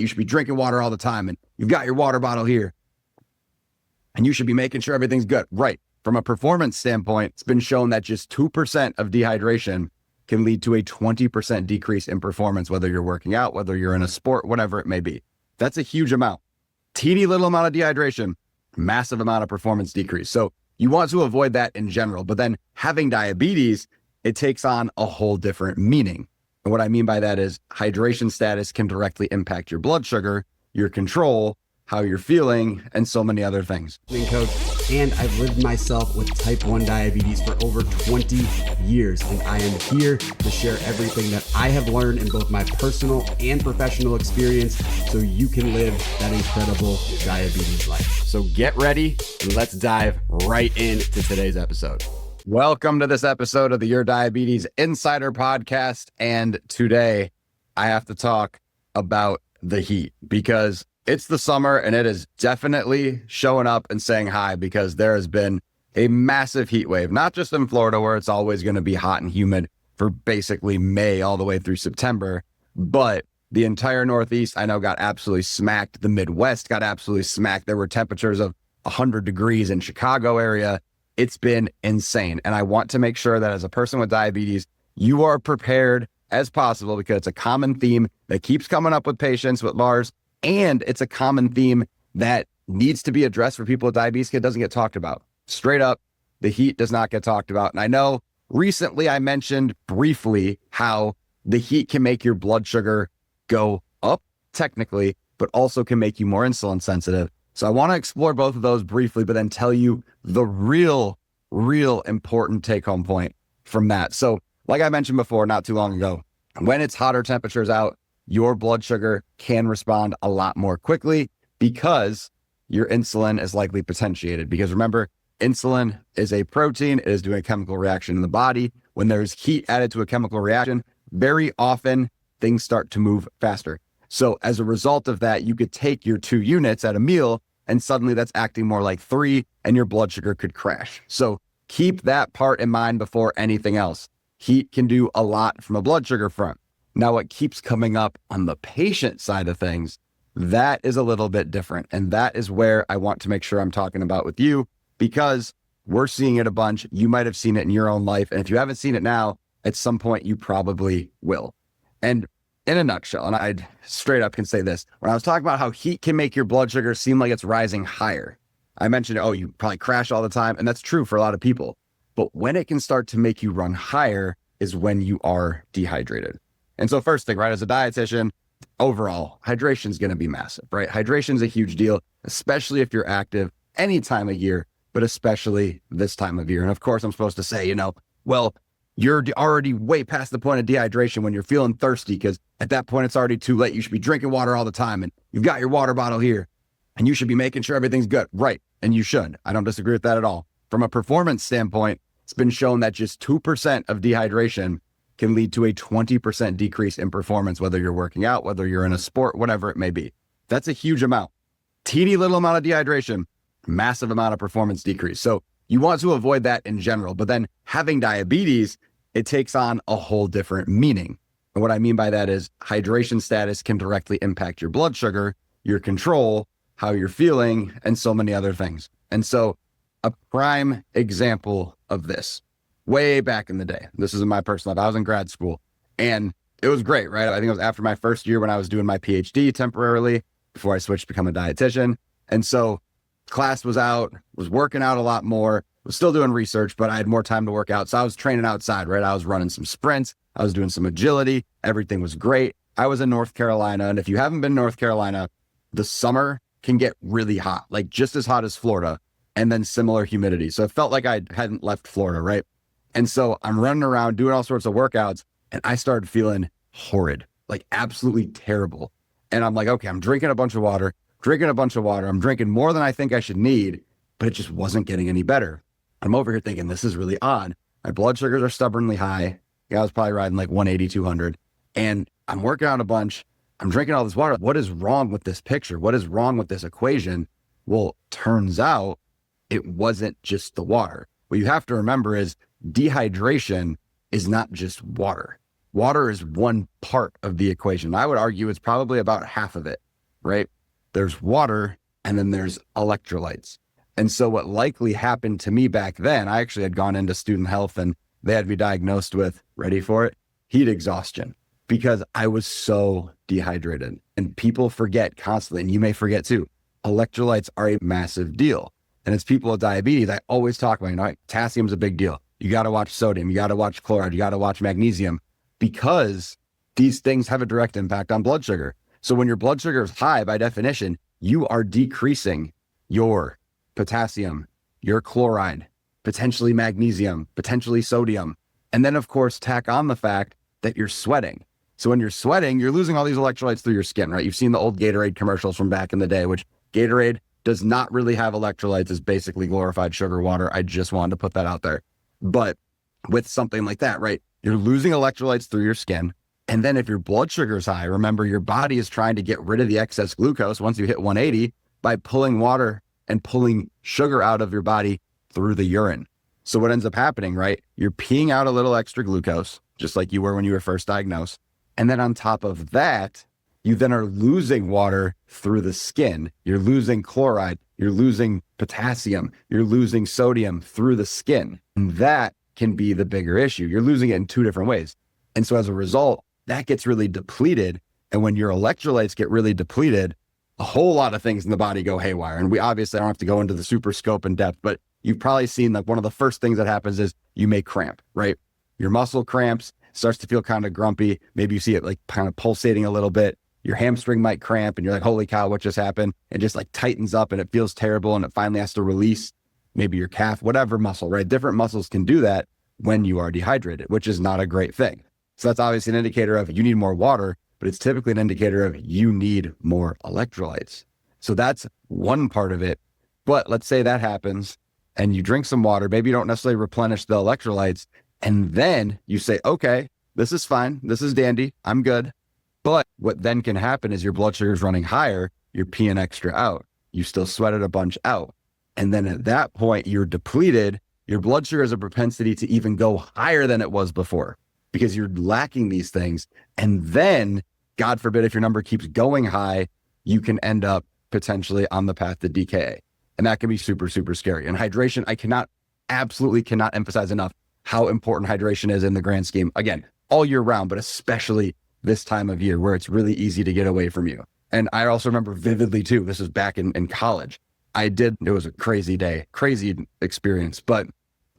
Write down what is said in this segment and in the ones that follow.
You should be drinking water all the time, and you've got your water bottle here, and you should be making sure everything's good. Right. From a performance standpoint, it's been shown that just 2% of dehydration can lead to a 20% decrease in performance, whether you're working out, whether you're in a sport, whatever it may be. That's a huge amount. Teeny little amount of dehydration, massive amount of performance decrease. So you want to avoid that in general, but then having diabetes, it takes on a whole different meaning. And what I mean by that is hydration status can directly impact your blood sugar, your control, how you're feeling, and so many other things. Coach, and I've lived myself with type 1 diabetes for over 20 years, and I am here to share everything that I have learned in both my personal and professional experience so you can live that incredible diabetes life. So get ready and let's dive right into today's episode. Welcome to this episode of the Your Diabetes Insider Podcast. And today I have to talk about the heat because it's the summer and it is definitely showing up and saying hi, because there has been a massive heat wave, not just in Florida where it's always going to be hot and humid for basically May all the way through September, but the entire Northeast I know got absolutely smacked. The Midwest got absolutely smacked. There were temperatures of 100 degrees in Chicago area. It's been insane. And I want to make sure that as a person with diabetes, you are prepared as possible, because it's a common theme that keeps coming up with patients with Lars. And it's a common theme that needs to be addressed for people with diabetes. It doesn't get talked about. Straight up, the heat does not get talked about. And I know recently I mentioned briefly how the heat can make your blood sugar go up technically, but also can make you more insulin sensitive. So I want to explore both of those briefly, but then tell you the real important take home point from that. So like I mentioned before, not too long ago, when it's hotter temperatures out, your blood sugar can respond a lot more quickly because your insulin is likely potentiated. Because remember, insulin is a protein. It is doing a chemical reaction in the body. When there's heat added to a chemical reaction, very often things start to move faster. So as a result of that, you could take your 2 units at a meal and suddenly that's acting more like 3 and your blood sugar could crash. So keep that part in mind before anything else. Heat can do a lot from a blood sugar front. Now, what keeps coming up on the patient side of things, that is a little bit different. And that is where I want to make sure I'm talking about with you, because we're seeing it a bunch. You might have seen it in your own life. And if you haven't seen it now, at some point you probably will. And in a nutshell, and I straight up can say this, when I was talking about how heat can make your blood sugar seem like it's rising higher, I mentioned, oh, you probably crash all the time. And that's true for a lot of people. But when it can start to make you run higher is when you are dehydrated. And so first thing, right, as a dietitian, overall, hydration is going to be massive, right? Hydration is a huge deal, especially if you're active any time of year, but especially this time of year. And of course, I'm supposed to say, well, you're already way past the point of dehydration when you're feeling thirsty, because at that point, it's already too late. You should be drinking water all the time, and you've got your water bottle here, and you should be making sure everything's good. Right. And you should. I don't disagree with that at all. From a performance standpoint, it's been shown that just 2% of dehydration can lead to a 20% decrease in performance, whether you're working out, whether you're in a sport, whatever it may be. That's a huge amount. Teeny little amount of dehydration, massive amount of performance decrease. So you want to avoid that in general, but then having diabetes, it takes on a whole different meaning. And what I mean by that is hydration status can directly impact your blood sugar, your control, how you're feeling, and so many other things. And so a prime example of this, way back in the day, this is in my personal life, I was in grad school and it was great, right? I think it was after my first year when I was doing my PhD temporarily before I switched to become a dietitian. And so class was out, was working out a lot more, was still doing research, but I had more time to work out. So I was training outside, right? I was running some sprints. I was doing some agility. Everything was great. I was in North Carolina. And if you haven't been to North Carolina, the summer can get really hot, like just as hot as Florida, and then similar humidity. So it felt like I hadn't left Florida, right? And so I'm running around doing all sorts of workouts and I started feeling horrid, like absolutely terrible. And I'm like, okay, I'm drinking a bunch of water. I'm drinking more than I think I should need, but it just wasn't getting any better. I'm over here thinking, this is really odd. My blood sugars are stubbornly high. Yeah, I was probably riding like 180, 200. And I'm working out a bunch. I'm drinking all this water. What is wrong with this picture? What is wrong with this equation? Well, turns out it wasn't just the water. What you have to remember is dehydration is not just water. Water is one part of the equation. I would argue it's probably about half of it. right? There's water, and then there's electrolytes. And so what likely happened to me back then, I actually had gone into student health and they had me diagnosed with, ready for it, heat exhaustion, because I was so dehydrated. And people forget constantly, and you may forget too, electrolytes are a massive deal. And as people with diabetes, I always talk about, potassium's a big deal. You got to watch sodium, you got to watch chloride, you got to watch magnesium, because these things have a direct impact on blood sugar. So when your blood sugar is high, by definition, you are decreasing your potassium, your chloride, potentially magnesium, potentially sodium. And then, of course, tack on the fact that you're sweating. So when you're sweating, you're losing all these electrolytes through your skin, right? You've seen the old Gatorade commercials from back in the day, which Gatorade does not really have electrolytes. It's basically glorified sugar water. I just wanted to put that out there. But with something like that, right, you're losing electrolytes through your skin. And then if your blood sugar is high, remember, your body is trying to get rid of the excess glucose once you hit 180 by pulling water and pulling sugar out of your body through the urine. So what ends up happening, right, you're peeing out a little extra glucose, just like you were when you were first diagnosed. And then on top of that, you then are losing water through the skin. You're losing chloride, you're losing potassium, you're losing sodium through the skin. And that can be the bigger issue. You're losing it in two different ways. And so as a result, that gets really depleted. And when your electrolytes get really depleted, a whole lot of things in the body go haywire. And we obviously don't have to go into the super scope and depth, but you've probably seen like one of the first things that happens is you may cramp, right? Your muscle cramps, starts to feel kind of grumpy. Maybe you see it like kind of pulsating a little bit. Your hamstring might cramp and you're like, holy cow, what just happened? It just like tightens up and it feels terrible and it finally has to release maybe your calf, whatever muscle, right? Different muscles can do that when you are dehydrated, which is not a great thing. So that's obviously an indicator of you need more water, but it's typically an indicator of you need more electrolytes. So that's one part of it. But let's say that happens and you drink some water, maybe you don't necessarily replenish the electrolytes. And then you say, okay, this is fine. This is dandy. I'm good. But what then can happen is your blood sugar is running higher. You're peeing extra out. You still sweated a bunch out. And then at that point, you're depleted. Your blood sugar has a propensity to even go higher than it was before because you're lacking these things. And then, God forbid, if your number keeps going high, you can end up potentially on the path to DKA. And that can be super, super scary. And hydration, I absolutely cannot emphasize enough how important hydration is in the grand scheme. Again, all year round, but especially this time of year where it's really easy to get away from you. And I also remember vividly too, this was back in college. It was a crazy day, crazy experience, but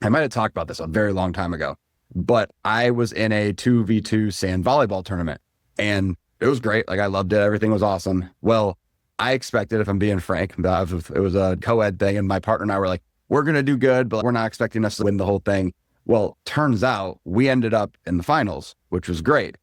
I might have talked about this a very long time ago, but I was in a 2v2 sand volleyball tournament and it was great. Like I loved it. Everything was awesome. Well, I expected, if I'm being frank, it was a co-ed thing and my partner and I were like, we're going to do good, but we're not expecting us to win the whole thing. Well, turns out we ended up in the finals, which was great.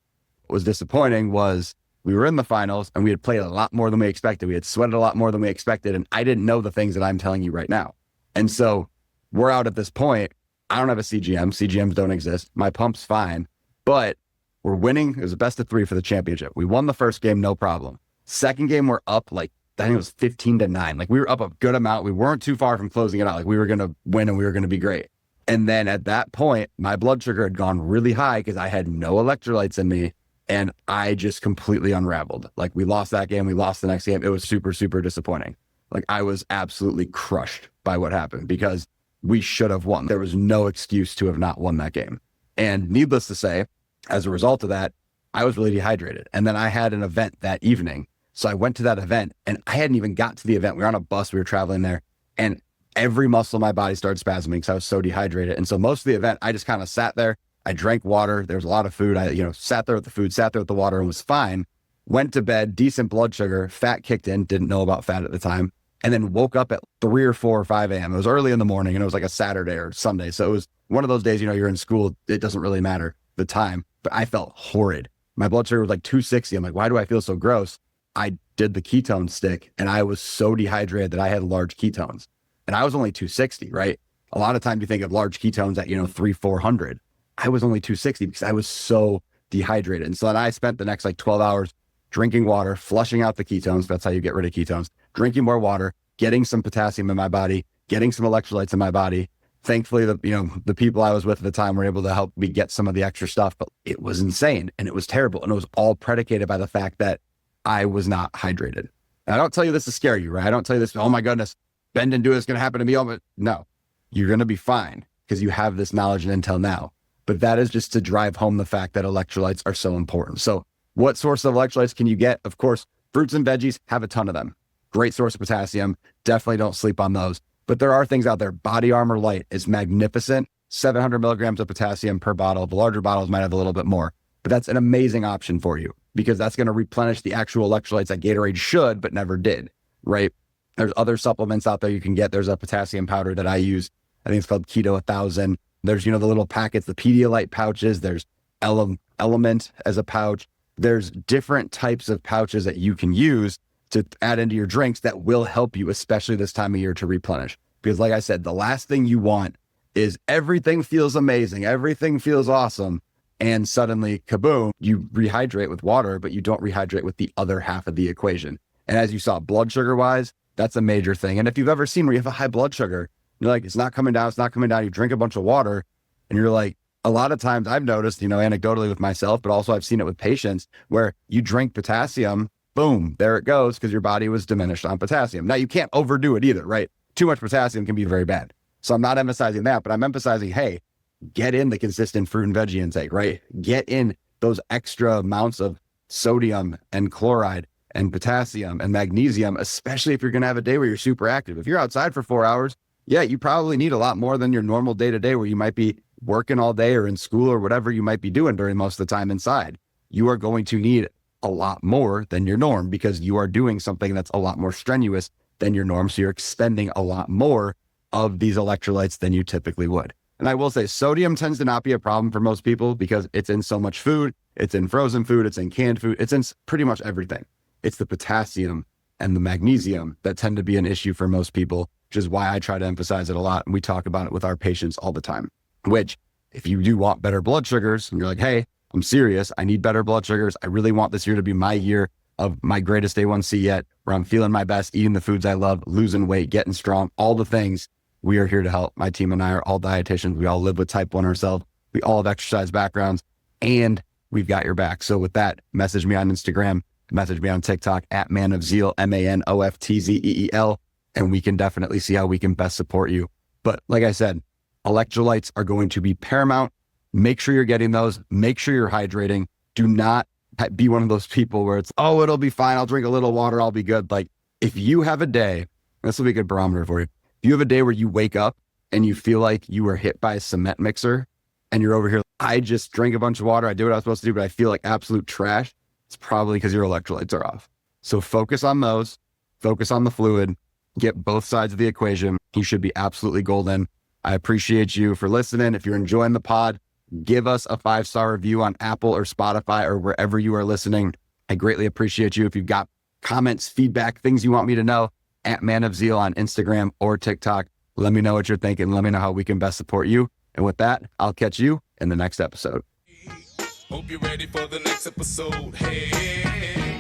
What was disappointing was we were in the finals and we had played a lot more than we expected. We had sweated a lot more than we expected. And I didn't know the things that I'm telling you right now. And so we're out at this point. I don't have a CGM. CGMs don't exist. My pump's fine, but we're winning. It was a best of 3 for the championship. We won the first game, no problem. Second game, we're up like, I think it was 15-9. Like we were up a good amount. We weren't too far from closing it out. Like we were going to win and we were going to be great. And then at that point, my blood sugar had gone really high because I had no electrolytes in me. And I just completely unraveled. Like we lost that game. We lost the next game. It was super, super disappointing. Like I was absolutely crushed by what happened because we should have won. There was no excuse to have not won that game. And needless to say, as a result of that, I was really dehydrated. And then I had an event that evening. So I went to that event and I hadn't even got to the event. We were on a bus. We were traveling there and every muscle in my body started spasming because I was so dehydrated. And so most of the event, I just kind of sat there. I drank water. There was a lot of food. I, sat there with the food, sat there with the water and was fine. Went to bed, decent blood sugar, fat kicked in, didn't know about fat at the time. And then woke up at 3 or 4 or 5 a.m. It was early in the morning and it was like a Saturday or Sunday. So it was one of those days, you're in school. It doesn't really matter the time, but I felt horrid. My blood sugar was like 260. I'm like, why do I feel so gross? I did the ketone stick and I was so dehydrated that I had large ketones and I was only 260, right? A lot of times you think of large ketones at, 300-400. I was only 260 because I was so dehydrated. And so then I spent the next like 12 hours drinking water, flushing out the ketones. That's how you get rid of ketones, drinking more water, getting some potassium in my body, getting some electrolytes in my body. Thankfully, the people I was with at the time were able to help me get some of the extra stuff, but it was insane and it was terrible. And it was all predicated by the fact that I was not hydrated. And I don't tell you this to scare you, right? I don't tell you this, oh my goodness, bend and do it's going to happen to me. No, you're going to be fine because you have this knowledge and intel now. But that is just to drive home the fact that electrolytes are so important. So what source of electrolytes can you get? Of course, fruits and veggies have a ton of them. Great source of potassium. Definitely don't sleep on those. But there are things out there. Body Armor Light is magnificent. 700 milligrams of potassium per bottle. The larger bottles might have a little bit more. But that's an amazing option for you because that's going to replenish the actual electrolytes that Gatorade should, but never did, right? There's other supplements out there you can get. There's a potassium powder that I use. I think it's called Keto 1000. There's, the little packets, the Pedialyte pouches. There's Element as a pouch. There's different types of pouches that you can use to add into your drinks that will help you, especially this time of year, to replenish. Because like I said, the last thing you want is everything feels amazing. Everything feels awesome. And suddenly, kaboom, you rehydrate with water, but you don't rehydrate with the other half of the equation. And as you saw, blood sugar wise, that's a major thing. And if you've ever seen where you have a high blood sugar, you're like, it's not coming down, it's not coming down. You drink a bunch of water and you're like, a lot of times I've noticed, anecdotally with myself, but also I've seen it with patients where you drink potassium, boom, there it goes because your body was diminished on potassium. Now you can't overdo it either, right? Too much potassium can be very bad. So I'm not emphasizing that, but I'm emphasizing, hey, get in the consistent fruit and veggie intake, right? Get in those extra amounts of sodium and chloride and potassium and magnesium, especially if you're going to have a day where you're super active. If you're outside for 4 hours, yeah, you probably need a lot more than your normal day-to-day where you might be working all day or in school or whatever you might be doing during most of the time inside. You are going to need a lot more than your norm because you are doing something that's a lot more strenuous than your norm. So you're expending a lot more of these electrolytes than you typically would. And I will say sodium tends to not be a problem for most people because it's in so much food. It's in frozen food. It's in canned food. It's in pretty much everything. It's the potassium and the magnesium that tend to be an issue for most people, which is why I try to emphasize it a lot. And we talk about it with our patients all the time, which if you do want better blood sugars and you're like, hey, I'm serious, I need better blood sugars. I really want this year to be my year of my greatest A1C yet, where I'm feeling my best, eating the foods I love, losing weight, getting strong, all the things. We are here to help. My team and I are all dietitians. We all live with type 1 ourselves. We all have exercise backgrounds and we've got your back. So with that, message me on Instagram, message me on TikTok at Man of Zeal, MANOFTZEEL, and we can definitely see how we can best support you. But like I said, electrolytes are going to be paramount. Make sure you're getting those. Make sure you're hydrating. Do not be one of those people where it's, oh, it'll be fine. I'll drink a little water. I'll be good. Like if you have a day, this will be a good barometer for you. If you have a day where you wake up and you feel like you were hit by a cement mixer and you're over here, I just drank a bunch of water. I did what I was supposed to do, but I feel like absolute trash. It's probably because your electrolytes are off. So focus on those, focus on the fluid, get both sides of the equation. You should be absolutely golden. I appreciate you for listening. If you're enjoying the pod, give us a 5-star review on Apple or Spotify or wherever you are listening. I greatly appreciate you. If you've got comments, feedback, things you want me to know, at Man of Zeal on Instagram or TikTok, let me know what you're thinking. Let me know how we can best support you. And with that, I'll catch you in the next episode. Hope you're ready for the next episode. Hey.